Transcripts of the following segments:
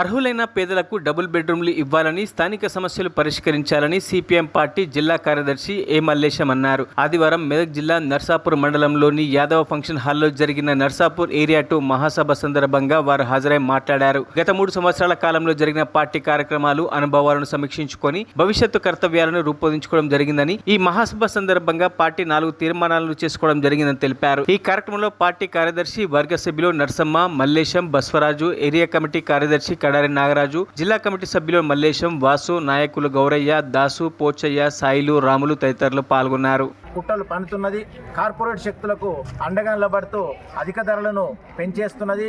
అర్హులైన పేదలకు డబుల్ బెడ్రూమ్లు ఇవ్వాలని, స్థానిక సమస్యలు పరిష్కరించాలని సిపిఎం పార్టీ జిల్లా కార్యదర్శి ఏ మల్లేశం అన్నారు. ఆదివారం మెదక్ జిల్లా నర్సాపూర్ మండలంలోని యాదవ ఫంక్షన్ హాల్లో జరిగిన నర్సాపూర్ ఏరియా 2 మహాసభ సందర్భంగా వారు హాజరై మాట్లాడారు. గత 3 సంవత్సరాల కాలంలో జరిగిన పార్టీ కార్యక్రమాలు, అనుభవాలను సమీక్షించుకొని భవిష్యత్తు కర్తవ్యాలను రూపొందించుకోవడం జరిగిందని, ఈ మహాసభ సందర్భంగా పార్టీ 4 తీర్మానాలను చేసుకోవడం జరిగిందని తెలిపారు. ఈ కార్యక్రమంలో పార్టీ కార్యదర్శి, వర్గ సభ్యులు నర్సమ్మ, మల్లేశం, బస్వరాజు, ఏరియా కమిటీ కార్యదర్శి కడారి నాగరాజు, జిల్లా కమిటీ సభ్యులు మల్లేశం, వాసు, నాయకులు గౌరయ్య, దాసు, పోచయ్య, సాయిలు, రాములు తదితరులు పాల్గొన్నారు. కుట్రలు పన్నుతున్నది, కార్పొరేట్ శక్తులకు అండగా నిలబడుతూ అధిక ధరలను పెంచేస్తున్నది.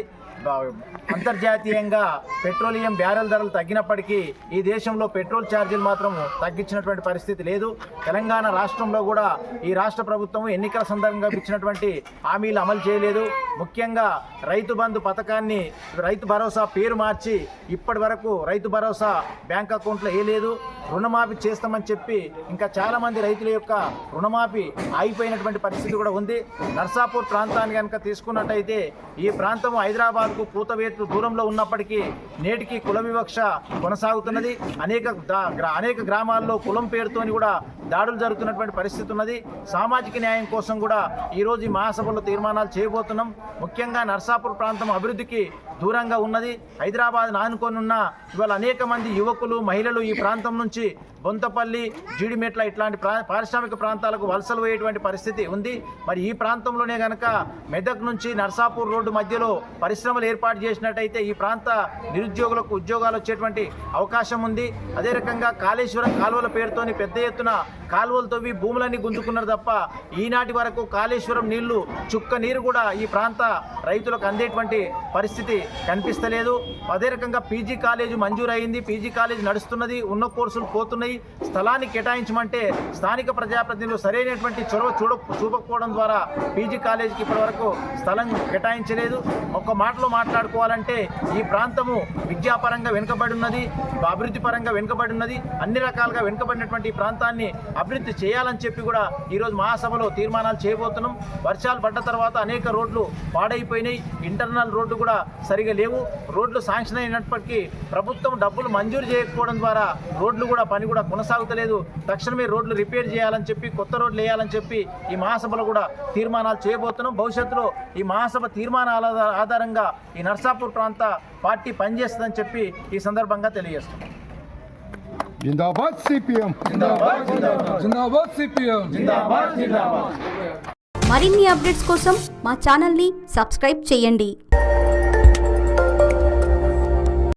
అంతర్జాతీయంగా పెట్రోలియం బ్యారెల్ ధరలు తగ్గినప్పటికీ ఈ దేశంలో పెట్రోల్ ఛార్జీలు మాత్రం తగ్గించినటువంటి పరిస్థితి లేదు. తెలంగాణ రాష్ట్రంలో కూడా ఈ రాష్ట్ర ప్రభుత్వం ఎన్నికల సందర్భంగా ఇచ్చినటువంటి హామీలు అమలు చేయలేదు. ముఖ్యంగా రైతు బంధు పథకాన్ని, రైతు భరోసా పేరు మార్చి ఇప్పటి వరకు రైతు భరోసా బ్యాంక్ అకౌంట్లో వేయలేదు. రుణమాఫీ చేస్తామని చెప్పి ఇంకా చాలామంది రైతుల యొక్క రుణమాఫీ ఆగిపోయినటువంటి పరిస్థితి కూడా ఉంది. నర్సాపూర్ ప్రాంతాన్ని కనుక తీసుకున్నట్టయితే ఈ ప్రాంతం హైదరాబాద్కు కూతవేటు దూరంలో ఉన్నప్పటికీ నేటికి కుల వివక్ష కొనసాగుతున్నది. అనేక గ్రామాల్లో కులం పేరుతోని కూడా దాడులు జరుగుతున్నటువంటి పరిస్థితి ఉన్నది. సామాజిక న్యాయం కోసం కూడా ఈరోజు ఈ మహాసభలో తీర్మానాలు చేయబోతున్నాం. ముఖ్యంగా నర్సాపూర్ ప్రాంతం అభివృద్ధికి దూరంగా ఉన్నది. హైదరాబాద్ ఆనుకొని ఉన్న ఇవాళ అనేక మంది యువకులు, మహిళలు ఈ ప్రాంతం నుంచి బొంతపల్లి, జీడిమెట్ల ఇట్లాంటి పారిశ్రామిక ప్రాంతాలకు వలసలు పోయేటువంటి పరిస్థితి ఉంది. మరి ఈ ప్రాంతంలోనే కనుక మెదక్ నుంచి నర్సాపూర్ రోడ్డు మధ్యలో పరిశ్రమలు ఏర్పాటు చేసినట్టయితే ఈ ప్రాంత నిరుద్యోగులకు ఉద్యోగాలు వచ్చేటువంటి అవకాశం ఉంది. అదే రకంగా కాళేశ్వరం కాలువల పేరుతోని పెద్ద ఎత్తున కాలువలు తవ్వి భూములన్నీ గుంజుకున్నారు తప్ప ఈనాటి వరకు కాళేశ్వరం నీళ్లు, చుక్క నీరు కూడా ఈ ప్రాంత రైతులకు అందేటువంటి పరిస్థితి కనిపిస్తలేదు. అదే రకంగా పీజీ కాలేజీ మంజూరు అయింది, పీజీ కాలేజీ నడుస్తున్నది, ఉన్న కోర్సులు పోతున్నాయి. స్థలాన్ని కేటాయించమంటే స్థానిక ప్రజాప్రతినిధులు సరైనటువంటి చొరవ చూపకపోవడం ద్వారా పీజీ కాలేజీకి ఇప్పటి వరకు స్థలం కేటాయించలేదు. ఒక్క మాటలో మాట్లాడుకోవాలంటే ఈ ప్రాంతము విద్యాపరంగా వెనుకబడి ఉన్నది, అభివృద్ధి పరంగా వెనుకబడి ఉన్నది. అన్ని రకాలుగా వెనుకబడినటువంటి ప్రాంతాన్ని అభివృద్ధి చేయాలని చెప్పి కూడా ఈరోజు మహాసభలో తీర్మానాలు చేయబోతున్నాం. వర్షాలు పడ్డ తర్వాత అనేక రోడ్లు పాడైపోయినాయి, ఇంటర్నల్ రోడ్డు కూడా సరిగా లేవు. రోడ్లు శాంక్షన్ అయినప్పటికీ ప్రభుత్వం డబ్బులు మంజూరు చేయకపోవడం ద్వారా రోడ్లు కూడా పని కూడా కొనసాగుతలేదు. తక్షణమే రోడ్లు రిపేర్ చేయాలని చెప్పి, కొత్త రోడ్లు వేయాలని చెప్పి ఈ మహాసభలో కూడా తీర్మానాలు చేయబోతున్నాం. భవిష్యత్తులో ఈ మహాసభ తీర్మానాల ఆధారంగా ఈ నర్సాపూర్ ప్రాంత పార్టీ పనిచేస్తుందని చెప్పి ఈ సందర్భంగా తెలియజేస్తున్నాం. జిందాబాద్ సిపిఎం, జిందాబాద్ జిందాబాద్ సిపిఎం, జిందాబాద్ జిందాబాద్. మరిన్ని అప్డేట్స్ కోసం మా ఛానల్ని సబ్స్క్రైబ్ చేయండి.